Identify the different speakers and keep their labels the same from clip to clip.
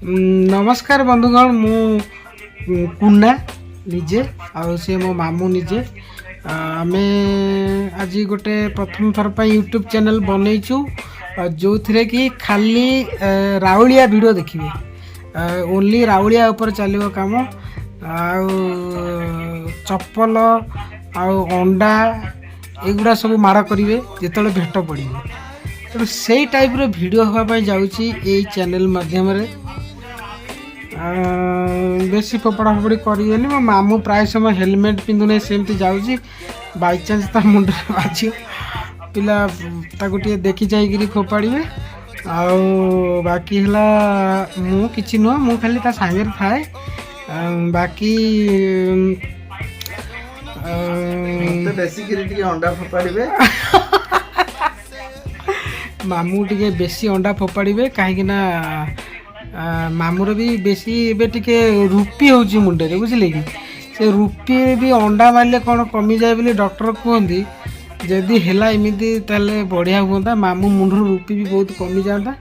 Speaker 1: नमस्कार बंधुगण मु कुन्ना निजे आउ से मो मामू निजे आमे आज गोटे प्रथम थर पर यूट्यूब चैनल बनईचु जो थे कि खाली राउलिया वीडियो देखिए ओनली राउलिया ऊपर चलो कम चप्पल अंडा एगुड़ा सब माड़ करेंगे जिते भेट पड़े तेणु से टाइप वीडियो हाँपाई जाऊँगी चैनल मध्यम बेसी फोपड़ा फोपड़ी करें मो मामू प्राय समय हेलमेट पिंधुना सेमती जाऊँगी बाई चान्स ता मुंड बाज पिला टे देखी चाहिए फोपाड़े बाकी है मु कि नुह मु खाली ता सांगे थाए बाकी
Speaker 2: बेसिकली अंडा फोपाड़े
Speaker 1: मामू टे बेसी अंडा फोपाड़े कहीं मामूर भी बेसी टे रुपी हो मुंडे बुझे कि से रुपी भी अंडा मारे कौन कमी जाए बोली डॉक्टर कहते जदि है एमती ताले बढ़िया हाँ मामू मुंडर रुपी भी बहुत कमी जाता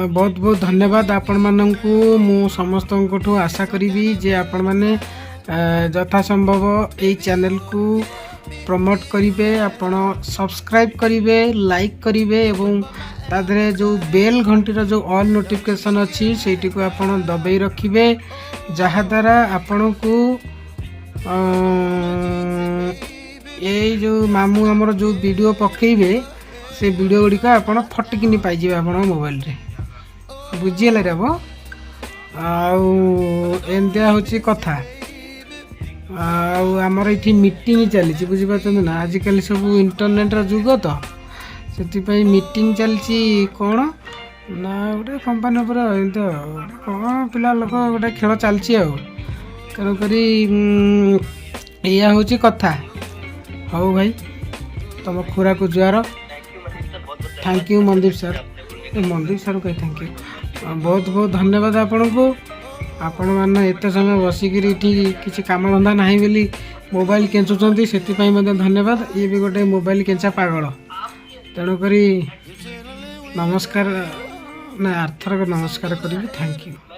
Speaker 1: बहुत बहुत धन्यवाद आपण मानू मु समस्त आशा करी जे आपण मैंने यथा संभव ये चैनल को प्रमोट करेंगे आपण सब्सक्राइब करेंगे लाइक करेंगे एवं तादरे जो बेल घंटीर जो ऑल नोटिफिकेशन अच्छी से आपण दबाई रखिए जहाद्वारा आपण को ये जो मामू आमर जो वीडियो पकेबे से वीडियो गुड़िक आप फटिकिनी पाइबे आप मोबाइल रे बुझीगला रे अब आमतिया हूँ कथा आमर ये मीटिंग चली बुझीपार ना आजिकल सब इंटरनेट जुग तो से मीटिंग चलती कौन ना गोटे कंपानी कौन पिला लोक गोटे खेल चलती तेणुक या हूँ कथा हौ भाई तुम खुरा को जुआर थैंक यू मनदीप सर कही थैंक यू बहुत बहुत धन्यवाद आपण को आपण मैंने एत समय बसिक किसी काम धंदा ना बोली मोबाइल केचुँच से धन्यवाद ये भी गोटे मोबाइल केंचा पागल तेणुक नमस्कार ना आर्थर नमस्कार करी थैंक यू।